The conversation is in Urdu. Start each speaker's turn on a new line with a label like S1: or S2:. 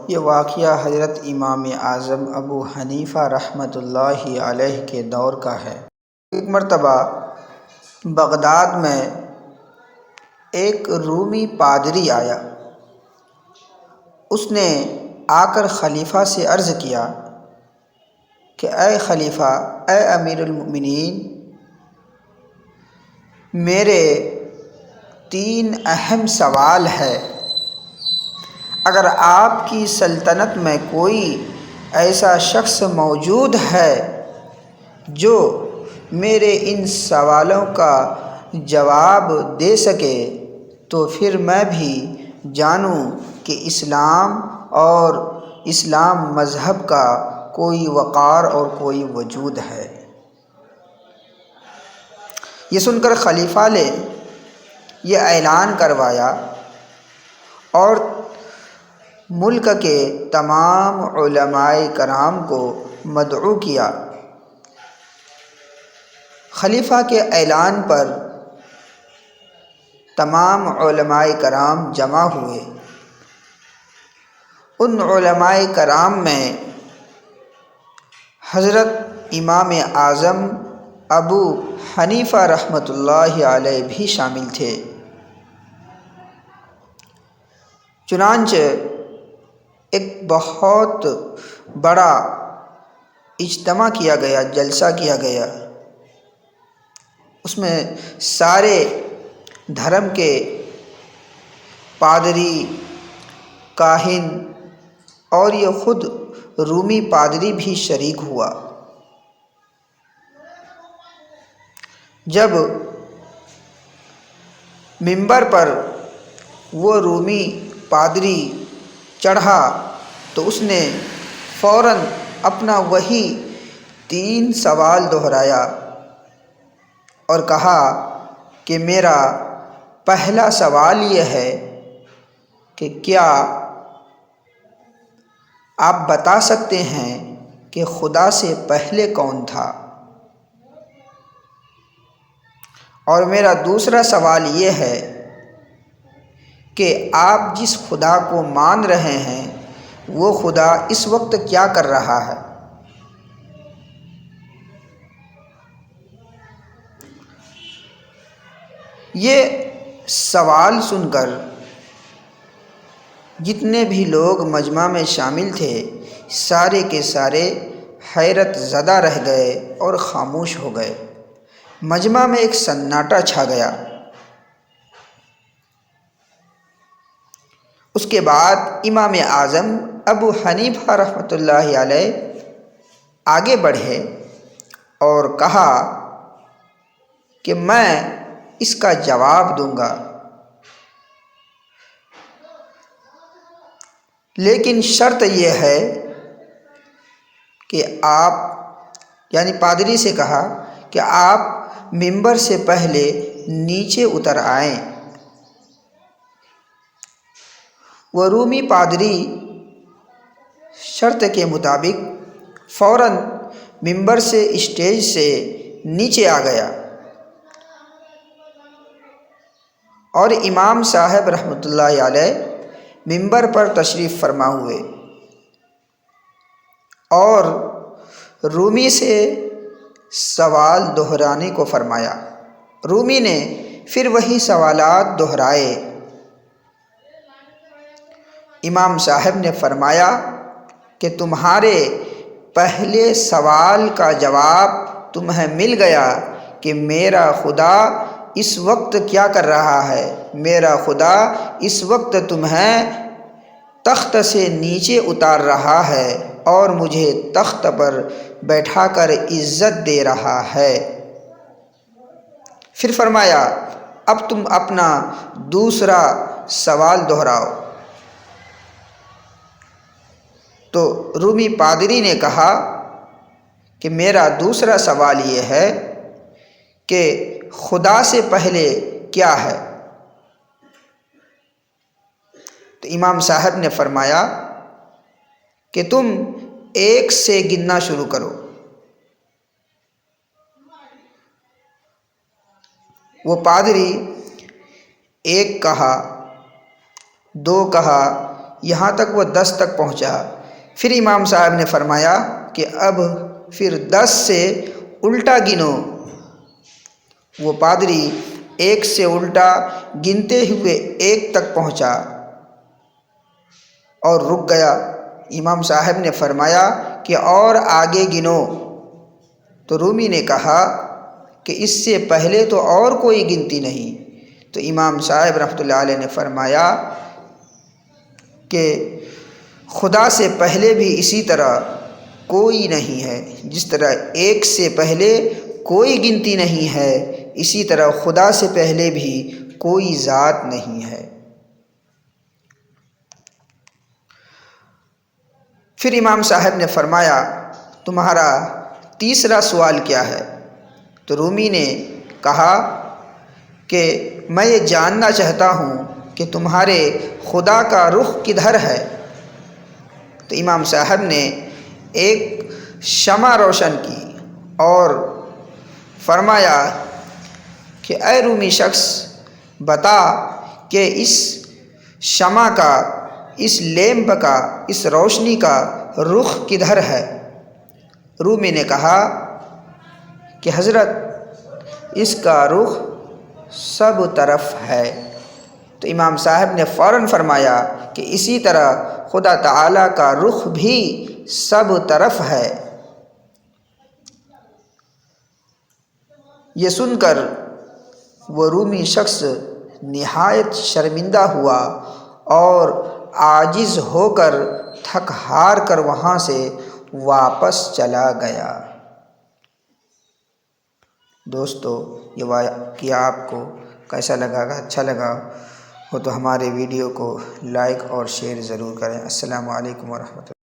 S1: یہ واقعہ حضرت امام اعظم ابو حنیفہ رحمۃ اللہ علیہ کے دور کا ہے۔ ایک مرتبہ بغداد میں ایک رومی پادری آیا۔ اس نے آ کر خلیفہ سے عرض کیا کہ اے خلیفہ، اے امیر المؤمنین، میرے 3 اہم سوال ہے۔ اگر آپ کی سلطنت میں کوئی ایسا شخص موجود ہے جو میرے ان سوالوں کا جواب دے سکے تو پھر میں بھی جانوں کہ اسلام اور اسلام مذہب کا کوئی وقار اور کوئی وجود ہے۔ یہ سن کر خلیفہ نے یہ اعلان کروایا اور ملک کے تمام علماء کرام کو مدعو کیا۔ خلیفہ کے اعلان پر تمام علماء کرام جمع ہوئے۔ ان علماء کرام میں حضرت امام اعظم ابو حنیفہ رحمۃ اللہ علیہ بھی شامل تھے۔ چنانچہ ایک بہت بڑا اجتماع کیا گیا، جلسہ کیا گیا۔ اس میں سارے دھرم کے پادری، کاہن اور یہ خود رومی پادری بھی شریک ہوا۔ جب منبر پر وہ رومی پادری چڑھا تو اس نے فوراً اپنا وہی 3 سوال دہرایا اور کہا کہ میرا پہلا سوال یہ ہے کہ کیا آپ بتا سکتے ہیں کہ خدا سے پہلے کون تھا؟ اور میرا دوسرا سوال یہ ہے کہ آپ جس خدا کو مان رہے ہیں وہ خدا اس وقت کیا کر رہا ہے؟ یہ سوال سن کر جتنے بھی لوگ مجمع میں شامل تھے سارے کے سارے حیرت زدہ رہ گئے اور خاموش ہو گئے۔ مجمع میں ایک سناٹا چھا گیا۔ اس کے بعد امام اعظم ابو حنیفہ رحمۃ اللہ علیہ آگے بڑھے اور کہا کہ میں اس کا جواب دوں گا، لیکن شرط یہ ہے کہ آپ، یعنی پادری سے کہا کہ آپ منبر سے پہلے نیچے اتر آئیں۔ وہ رومی پادری شرط کے مطابق فوراً منبر سے، اسٹیج سے نیچے آ گیا اور امام صاحب رحمۃ اللہ علیہ منبر پر تشریف فرما ہوئے اور رومی سے سوال دہرانے کو فرمایا۔ رومی نے پھر وہی سوالات دہرائے۔ امام صاحب نے فرمایا کہ تمہارے پہلے سوال کا جواب تمہیں مل گیا کہ میرا خدا اس وقت کیا کر رہا ہے۔ میرا خدا اس وقت تمہیں تخت سے نیچے اتار رہا ہے اور مجھے تخت پر بیٹھا کر عزت دے رہا ہے۔ پھر فرمایا اب تم اپنا دوسرا سوال دہراؤ۔ تو رومی پادری نے کہا کہ میرا دوسرا سوال یہ ہے کہ خدا سے پہلے کیا ہے؟ تو امام صاحب نے فرمایا کہ تم 1 سے گننا شروع کرو۔ وہ پادری 1 کہا، 2 کہا، یہاں تک وہ 10 تک پہنچا۔ پھر امام صاحب نے فرمایا کہ اب پھر 10 سے الٹا گنو۔ وہ پادری 1 سے الٹا گنتے ہوئے 1 تک پہنچا اور رک گیا۔ امام صاحب نے فرمایا کہ اور آگے گنو۔ تو رومی نے کہا کہ اس سے پہلے تو اور کوئی گنتی نہیں۔ تو امام صاحب رحمۃ اللہ علیہ نے فرمایا کہ خدا سے پہلے بھی اسی طرح کوئی نہیں ہے، جس طرح 1 سے پہلے کوئی گنتی نہیں ہے، اسی طرح خدا سے پہلے بھی کوئی ذات نہیں ہے۔ پھر امام صاحب نے فرمایا تمہارا تیسرا سوال کیا ہے؟ تو رومی نے کہا کہ میں یہ جاننا چاہتا ہوں کہ تمہارے خدا کا رخ کدھر ہے؟ تو امام صاحب نے ایک شمع روشن کی اور فرمایا کہ اے رومی شخص، بتا کہ اس شمع کا، اس لیمپ کا، اس روشنی کا رخ کدھر ہے؟ رومی نے کہا کہ حضرت اس کا رخ سب طرف ہے۔ تو امام صاحب نے فوراً فرمایا کہ اسی طرح خدا تعالیٰ کا رخ بھی سب طرف ہے۔ یہ سن کر وہ رومی شخص نہایت شرمندہ ہوا اور عاجز ہو کر تھک ہار کر وہاں سے واپس چلا گیا۔ دوستو، یہ واقعہ آپ کو کیسا لگا؟ اگر اچھا لگا ہو تو ہمارے ویڈیو کو لائک اور شیئر ضرور کریں۔ السلام علیکم ورحمۃ اللہ۔